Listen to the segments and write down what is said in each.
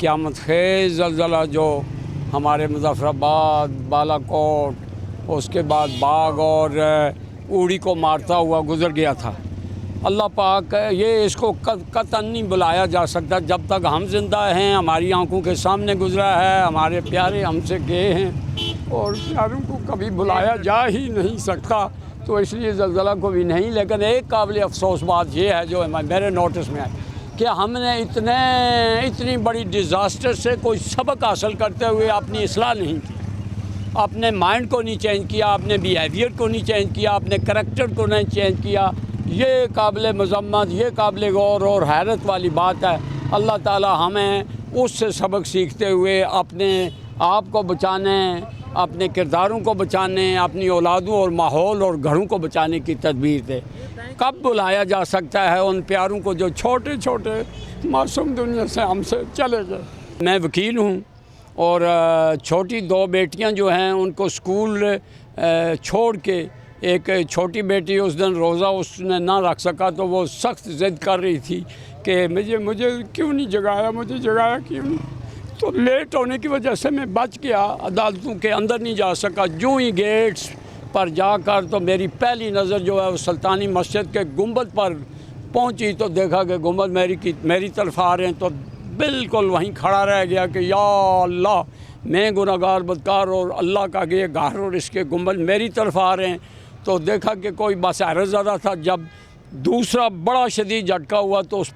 क़यामत खेज़ ज़लज़ला जो हमारे मुज़फ़्फ़राबाद, बालाकोट, उसके बाद बाग और उड़ी को मारता हुआ गुज़र गया था। अल्लाह पाक ये इसको कतई नहीं बुलाया जा सकता। जब तक हम ज़िंदा हैं, हमारी आंखों के सामने गुज़रा है, हमारे प्यारे हमसे गए हैं और प्यारों को कभी बुलाया जा ही नहीं सकता, तो इसलिए ज़लज़ला को भी नहीं। लेकिन एक काबिल अफ़सोस बात ये है जो मेरे नोटिस में है कि हमने इतनी बड़ी डिज़ास्टर से कोई सबक हासिल करते हुए अपनी इस्लाह नहीं की, अपने माइंड को नहीं चेंज किया, अपने बिहेवियर को नहीं चेंज किया, अपने करैक्टर को नहीं चेंज किया। ये काबिल मज़म्मत, ये काबिल गौर और हैरत वाली बात है। अल्लाह ताला हमें उससे सबक सीखते हुए अपने आप को बचाने, अपने किरदारों को बचाने, अपनी औलादों और माहौल और घरों को बचाने की तदबीर दे। कब बुलाया जा सकता है उन प्यारों को जो छोटे छोटे मासूम दुनिया से हमसे चले गए। मैं वकील हूँ और छोटी 2 बेटियाँ जो हैं उनको स्कूल छोड़ के, एक छोटी बेटी उस दिन रोज़ा उसने ना रख सका तो वो सख्त ज़िद कर रही थी कि मुझे क्यों नहीं जगाया, मुझे जगाया क्यों नहीं। तो लेट होने की वजह से मैं बच गया, अदालतों के अंदर नहीं जा सका। जो ही गेट्स पर जाकर तो मेरी पहली नज़र जो है वो सुल्तानी मस्जिद के गुंबद पर पहुंची, तो देखा कि गुंबद मेरी तरफ आ रहे हैं, तो बिल्कुल वहीं खड़ा रह गया कि या अल्लाह, मैं गुनहगार बदकार और अल्लाह का ये घर और इसके गुंबद मेरी तरफ आ रहे हैं। तो देखा कि कोई बस हैरत ज़दा था। जब दूसरा बड़ा शदीद झटका हुआ तो उस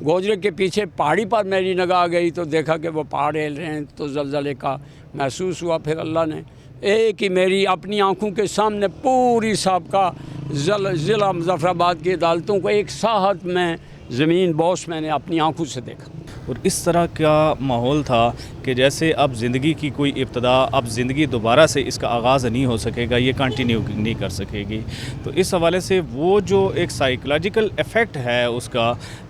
गोजरे के पीछे पहाड़ी पर मेरी निगाह गई, तो देखा कि वो पहाड़ हिल रहे हैं, तो ज़लज़ले का महसूस हुआ। फिर अल्लाह ने एक ही मेरी अपनी आँखों के सामने पूरी साबका ज़िला मुज़फ़्फ़राबाद की अदालतों को एक साहत में ज़मीन बॉस मैंने अपनी आँखों से देखा। और इस तरह का माहौल था कि जैसे अब ज़िंदगी की कोई इब्तदा, अब ज़िंदगी दोबारा से इसका आगाज़ नहीं हो सकेगा, ये कंटिन्यू नहीं कर सकेगी। तो इस हवाले से वो जो एक साइकोलॉजिकल इफ़ेक्ट है उसका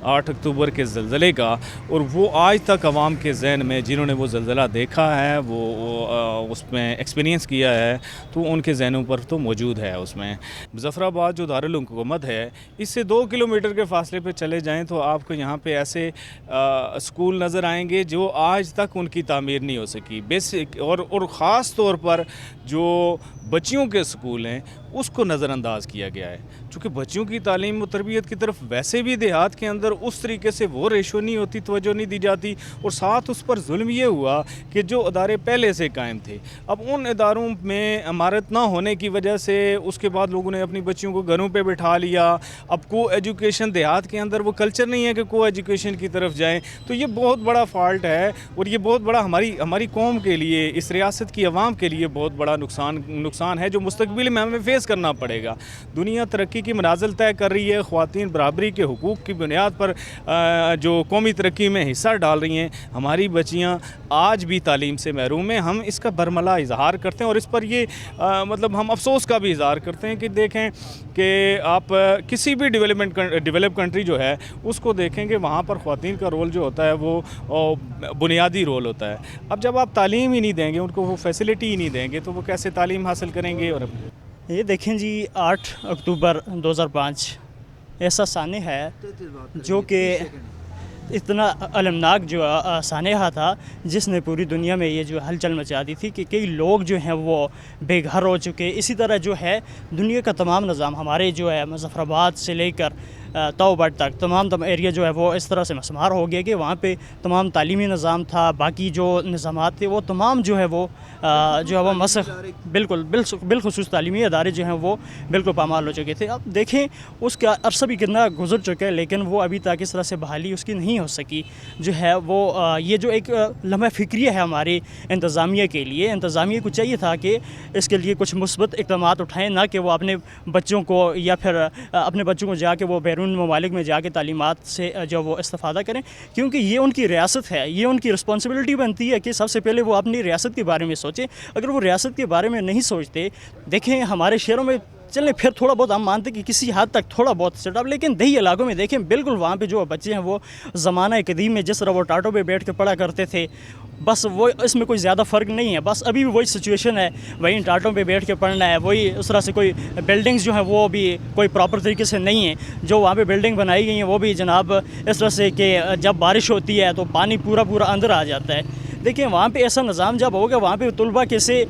8 अक्टूबर के ज़लज़ले का, और वो आज तक आवाम के जहन में जिन्होंने वो ज़लज़ला देखा है, वो उसमें एक्सपीरियंस किया है, तो उनके जहनों पर तो मौजूद है। उसमें मुज़फ़्फ़राबाद जो दारुल हुकूमत है, इससे 2 किलोमीटर के फासले पर चले जाएँ तो आपको यहाँ पर ऐसे स्कूल नज़र आएंगे जो आज तक उनकी तामीर नहीं हो सकी। बेसिक और ख़ास तौर पर जो बच्चियों के स्कूल हैं उसको नज़रअंदाज किया गया है, चूँकि बच्चियों की तालीम और तरबियत की तरफ वैसे भी देहात के अंदर उस तरीके से वो रेशो नहीं होती, तवज्जो नहीं दी जाती। और साथ उस पर जुल्म ये हुआ कि जो अदारे पहले से कायम थे, अब उन इदारों में इमारत ना होने की वजह से उसके बाद लोगों ने अपनी बच्चियों को घरों पर बिठा लिया। अब को एजुकेशन देहात के अंदर वो कल्चर नहीं है कि को एजुकेशन की तरफ जाएँ, तो ये बहुत बड़ा फॉल्ट है और ये बहुत बड़ा हमारी कौम के लिए, इस रियासत की आवाम के लिए बहुत बड़ा नुकसान है जो मुस्तकबिल में हमें फेस करना पड़ेगा। दुनिया तरक्की की मनाजिल तय कर रही है, ख़वातीन बराबरी के हुकूक़ की बुनियाद पर जो कौमी तरक्की में हिस्सा डाल रही हैं, हमारी बच्चियाँ आज भी तालीम से महरूम हैं। हम इसका बरमला इजहार करते हैं और इस पर ये मतलब हम अफसोस का भी इजहार करते हैं कि देखें कि आप किसी भी डेवलप कंट्री जो है उसको देखेंगे, वहाँ पर ख़वातीन का रोल जो होता है वो बुनियादी रोल होता है। अब जब आप तालीम ही नहीं देंगे, उनको वो फैसिलिटी ही नहीं देंगे, तो वो कैसे तालीम हासिल करेंगे। और ये देखें जी, 8 अक्टूबर 2005 ऐसा साने है जो कि इतना अलमनाक जो सानेहा था जिसने पूरी दुनिया में ये जो हलचल मचा दी थी कि कई लोग जो हैं वो बेघर हो चुके। इसी तरह जो है दुनिया का तमाम निज़ाम हमारे जो है मुज़फ़्फ़राबाद से लेकर तौबट तक तमाम एरिया जो है वो इस तरह से मसमार हो गया कि वहाँ पे तमाम तालीमी निज़ाम था, बाकी जो निज़ामात थे वो तमाम जो है वो बिलखुसूस तालीमी अदारे जो हैं वो बिल्कुल पामाल हो चुके थे। अब देखें उसका अरसा भी कितना गुजर चुका है, लेकिन वो अभी तक इस तरह से बहाली उसकी नहीं हो सकी। जो है वो ये जो एक लम्हा फ़िक्रिया है हमारी इंतज़ामिया के लिए, इंतज़ामिया को चाहिए था कि इसके लिए कुछ मुस्बत इक़दामात उठाएँ, ना कि वो अपने बच्चों को या फिर अपने बच्चों को जाके वो बैरून ममालिक में जाके तालीमात से जो वो इस्तिफ़ादा करें, क्योंकि ये उनकी रियासत है, ये उनकी रिस्पॉन्सिबिलिटी बनती है कि सबसे पहले वो अपनी रियासत के बारे में सोचें। अगर वो रियासत के बारे में नहीं सोचते, देखें हमारे शहरों में चलें फिर थोड़ा बहुत हम मानते हैं कि किसी हद तक थोड़ा बहुत सेटअप, लेकिन देही इलाकों में देखें बिल्कुल वहाँ पे जो बच्चे हैं वो ज़माना कदीम में जिस तरह वो टाटों पे बैठ के पढ़ा करते थे, बस वो इसमें कोई ज़्यादा फ़र्क नहीं है। बस अभी भी वही सिचुएशन है, वही टाटों पे बैठ के पढ़ना है, वही उस तरह से कोई बिल्डिंग्स जो हैं वो भी कोई प्रॉपर तरीके से नहीं है। जो वहाँ पे बिल्डिंग बनाई गई हैं वो भी जनाब इस तरह से कि जब बारिश होती है तो पानी पूरा अंदर आ जाता है। देखिए वहाँ पे ऐसा निज़ाम जब होगा वहाँ पे तलबा कैसे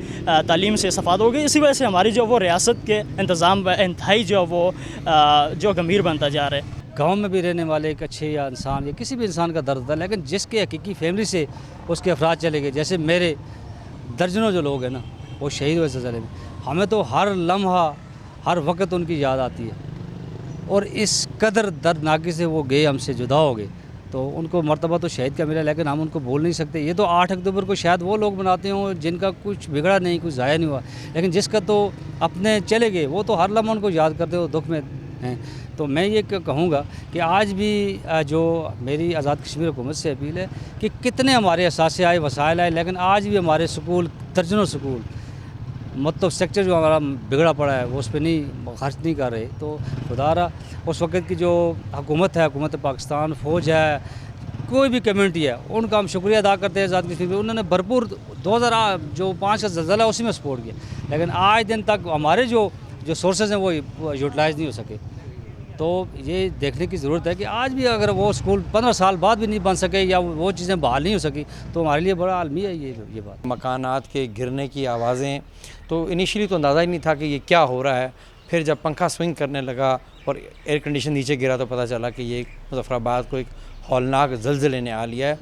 तालीम से इस्तेफ़ाद होगी। इसी वजह से हमारी जो वो रियासत के इंतज़ाम इंतहाई जो वो जो गंभीर बनता जा रहा है। गांव में भी रहने वाले एक अच्छे या इंसान या किसी भी इंसान का दर्द होता है, लेकिन जिसके हकीकी फैमिली से उसके अफराद चले गए, जैसे मेरे दर्जनों जो लोग हैं ना वो शहीद हुए सिलसिले में, हमें तो हर लम्हा हर वक्त उनकी याद आती है। और इस कदर दर्दनाकी से वो गए, हमसे जुदा हो गए, तो उनको मर्तबा तो शहीद का मिला, लेकिन हम उनको भूल नहीं सकते। ये तो 8 अक्टूबर को शायद वो लोग मनाते हों जिनका कुछ बिगड़ा नहीं, कुछ ज़ाया नहीं हुआ, लेकिन जिसका तो अपने चले गए वो तो हर लम्हा उनको याद करते हो, दुख में हैं। तो मैं ये कहूँगा कि आज भी जो मेरी आज़ाद कश्मीर हुकूमत से अपील है कि कितने हमारे असासे आए, वसाइल आए, लेकिन आज भी हमारे स्कूल, दर्जनों स्कूल, मतलब स्ट्रक्चर जो हमारा बिगड़ा पड़ा है वो उस पर नहीं खर्च नहीं कर रहे। तो खुदारा उस वक्त की जो हुकूमत है, हुकूमत पाकिस्तान, फ़ौज है, कोई भी कम्यूनिटी है, उनका हम शुक्रिया अदा करते हैं। आज़ाद कश्मीर में उन्होंने भरपूर 2005 का ज़लज़ला उसी में सपोर्ट किया, लेकिन आज दिन तक हमारे जो सोर्सेज हैं वो यूटिलाइज़ नहीं हो सके। तो ये देखने की ज़रूरत है कि आज भी अगर वो स्कूल 15 साल बाद भी नहीं बन सके या वो चीज़ें बहाल नहीं हो सकी तो हमारे लिए बड़ा आलमी है ये बात। मकानात के गिरने की आवाज़ें, तो इनिशियली तो अंदाज़ा ही नहीं था कि ये क्या हो रहा है। फिर जब पंखा स्विंग करने लगा और एयर कंडीशन नीचे गिरा तो पता चला कि ये मुज़फ़्फ़राबाद को एक हौलनाक ज़लज़ले ने आ लिया है।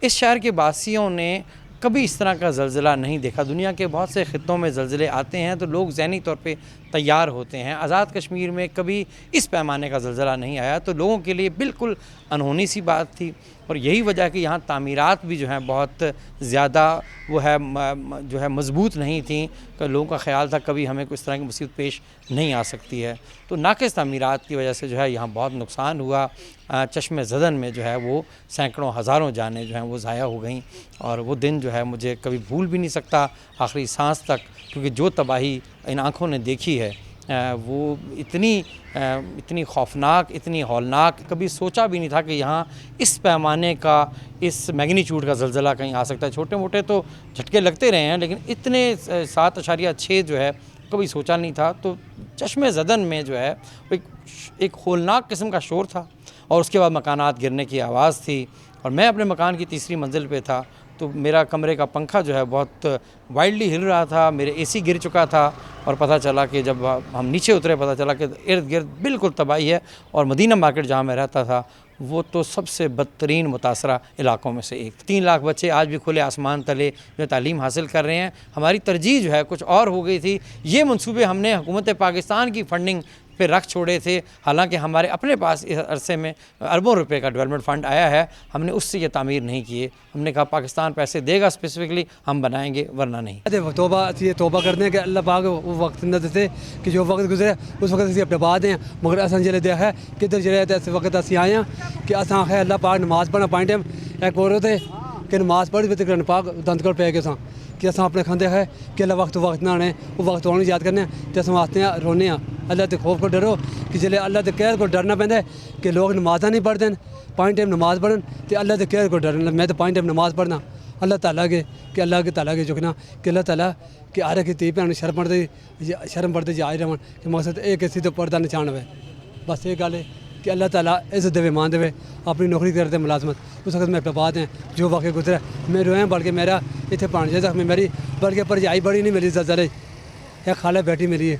इस शहर के बासियों ने कभी इस तरह का ज़लज़ला नहीं देखा। दुनिया के बहुत से ख़ित्तों में ज़लज़ले आते हैं तो लोग ज़हनी तौर पे तैयार होते हैं। आज़ाद कश्मीर में कभी इस पैमाने का ज़लज़ला नहीं आया, तो लोगों के लिए बिल्कुल अनहोनी सी बात थी। और यही वजह कि यहाँ तामीरात भी जो हैं बहुत ज़्यादा जो है मज़बूत नहीं थी, कि लोगों का ख़्याल था कभी हमें कुछ तरह की मुसीबत पेश नहीं आ सकती है। तो नाक़िस तामीरात की वजह से जो है यहाँ बहुत नुकसान हुआ। चश्मे ज़दन में जो है वो सैकड़ों हज़ारों जानें जो हैं वो ज़ाया हो गई, और वो दिन जो है मुझे कभी भूल भी नहीं सकता आखिरी सांस तक, क्योंकि जो तबाही इन आँखों ने देखी है वो इतनी खौफनाक, इतनी हौलनाक, कभी सोचा भी नहीं था कि यहाँ इस पैमाने का, इस मैग्नीट्यूड का ज़लज़ला कहीं आ सकता है। छोटे मोटे तो झटके लगते रहे हैं, लेकिन इतने 7.6 जो है कभी सोचा नहीं था। तो चश्मे ज़दन में जो है एक हौलनाक किस्म का शोर था, और उसके बाद मकानात गिरने की आवाज़ थी। और मैं अपने मकान की तीसरी मंजिल पे था, तो मेरा कमरे का पंखा जो है बहुत वाइल्डली हिल रहा था, मेरे एसी गिर चुका था, और पता चला कि जब हम नीचे उतरे पता चला कि इर्द गिर्द बिल्कुल तबाही है। और मदीना मार्केट जहाँ मैं रहता था वो तो सबसे बदतरीन मुतासरा इलाकों में से एक। 3 लाख बच्चे आज भी खुले आसमान तले जो तालीम हासिल कर रहे हैं। हमारी तरजीह जो है कुछ और हो गई थी। ये मंसूबे हमने हुकूमत पाकिस्तान की फ़ंडिंग पे रख छोड़े थे, हालांकि हमारे अपने पास इस अरसे में अरबों रुपए का डेवलपमेंट फ़ंड आया है, हमने उससे ये तामीर नहीं किए। हमने कहा पाकिस्तान पैसे देगा स्पेसिफिकली, हम बनाएंगे, वरना नहीं। तोबा करते हैं कि अल्लाह पाक वो वक्त न देते कि जो वक्त गुजरे उस वक्त असीं अपने बाद हैं, मगर असां जिहड़े दे है किधर जिहड़े इस वक्त असीं आए हैं कि असां है अल्लाह पाक नमाज़ पढ़ना पाए टाइम एक और थे कि नमाज़ पढ़ी ते कुरान पाक दंद कर पे के असां कि असां अपने खांदे है कि अल्लाह वक्त ना आने वो वक्त आने याद करने ते असां आते हैं रोने अल्लाह ते खौफ को डरो कि जिले अल्लाह ते कहर को डरना पैंदा है कि लोग नमाज़ां नहीं पढ़ते पाए टाइम नमाज़ पढ़न ते अल्लाह ते कहर को डरन। मैं तो पाए टाइम नमाज़ पढ़ना अल्लाह ताला के ताला के झुकना कि अल्लाह ताला कि हर एक धी भैन शर्म पढ़ते जारी रहन कि मकसद एक किसी तो पर्दा निशान हुए। बस ये गल है कि अल्लाह ताला इज़्ज़त देवे, मान देवे, अपनी नौकरी करते मुलाजमत उस वक्त मैं अपने बाद हैं जो वाक़ गुजरा मैं रोए बल्कि मेरा इतने भांजे तक में मेरी बल्कि भरजाई बड़ी नहीं मिली ज़लज़ले एक खाला बेटी मिली है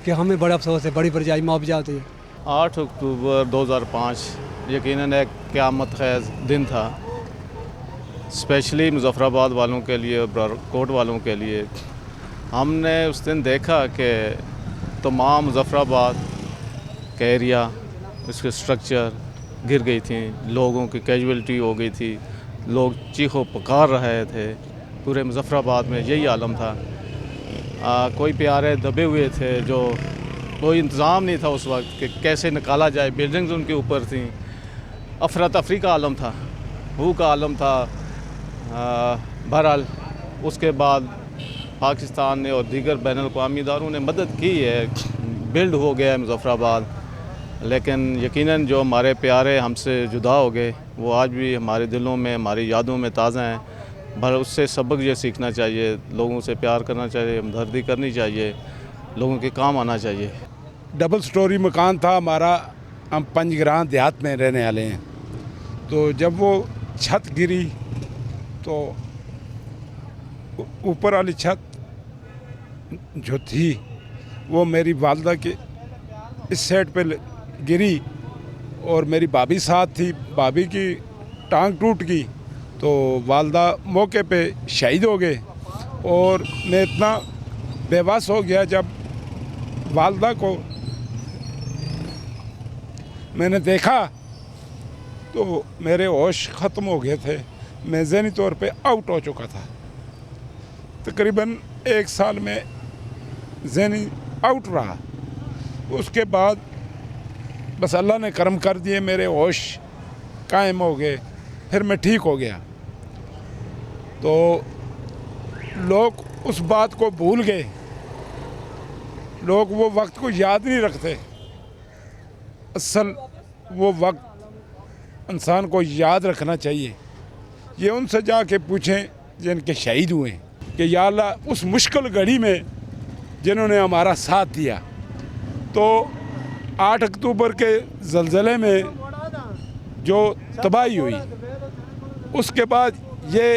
कि हमें बड़ा अफसोस है, बड़ी भरजाई मुआवजा होती है। 8 अक्टूबर 2005 यकीनन एक क़यामत ख़ेज़ दिन था, स्पेशली मुज़फ़्फ़राबाद वालों के लिए, ब्राकोट वालों के लिए। हमने उस दिन देखा कि तमाम मुज़फ़्फ़राबाद का एरिया, उसके स्ट्रक्चर गिर गई थी, लोगों की कैजुअलिटी हो गई थी, लोग चीखो पुकार रहे थे। पूरे मुज़फ़्फ़राबाद में यही आलम था। कोई प्यारे दबे हुए थे, जो कोई इंतज़ाम नहीं था उस वक्त कि कैसे निकाला जाए। बिल्डिंग्स उनके ऊपर थी, अफरा तफरी का आलम था, भूख का आलम था। बहरहाल उसके बाद पाकिस्तान ने और दीगर बैनुल अक़वामी इदारों ने मदद की है, बिल्ड हो गया है मुज़फ़्फ़राबाद, लेकिन यकीनन जो हमारे प्यारे हमसे जुदा हो गए वो आज भी हमारे दिलों में, हमारी यादों में ताज़ा हैं। पर उससे सबक ये सीखना चाहिए, लोगों से प्यार करना चाहिए, हमदर्दी करनी चाहिए, लोगों के काम आना चाहिए। डबल स्टोरी मकान था हमारा, हम पंजग्रां देहात में रहने वाले हैं। तो जब वो छत गिरी तो ऊपर वाली छत जो थी वो मेरी वालदा के इस साइड पे गिरी और मेरी भाभी साथ थी, भाभी की टांग टूट गई तो वालदा मौके पे शहीद हो गए। और मैं इतना बेबस हो गया जब वालदा को मैंने देखा तो मेरे होश ख़त्म हो गए थे, मैं ज़हनी तौर पे आउट हो चुका था। तकरीबन 1 साल में ज़हनी आउट रहा। उसके बाद बस अल्लाह ने करम कर दिए, मेरे होश कायम हो गए, फिर मैं ठीक हो गया। तो लोग उस बात को भूल गए, लोग वो वक्त को याद नहीं रखते। असल वो वक्त इंसान को याद रखना चाहिए। ये उनसे जाके पूछें जिनके शहीद हुए कि या अल्लाह उस मुश्किल घड़ी में जिन्होंने हमारा साथ दिया। तो 8 अक्टूबर के ज़लज़ले में जो तबाही हुई, उसके बाद ये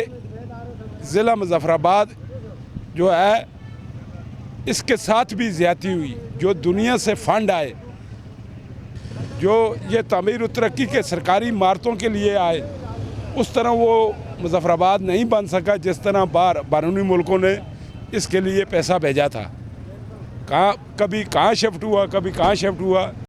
ज़िला मुज़फ़्फ़राबाद जो है इसके साथ भी ज़्यादती हुई। जो दुनिया से फ़ंड आए, जो ये तामीर व तरक्की के सरकारी इमारतों के लिए आए, उस तरह वो मुज़फ़्फ़राबाद नहीं बन सका जिस तरह बाहरी मुल्कों ने इसके लिए पैसा भेजा था। कभी कहाँ शिफ्ट हुआ, कभी कहाँ शिफ्ट हुआ।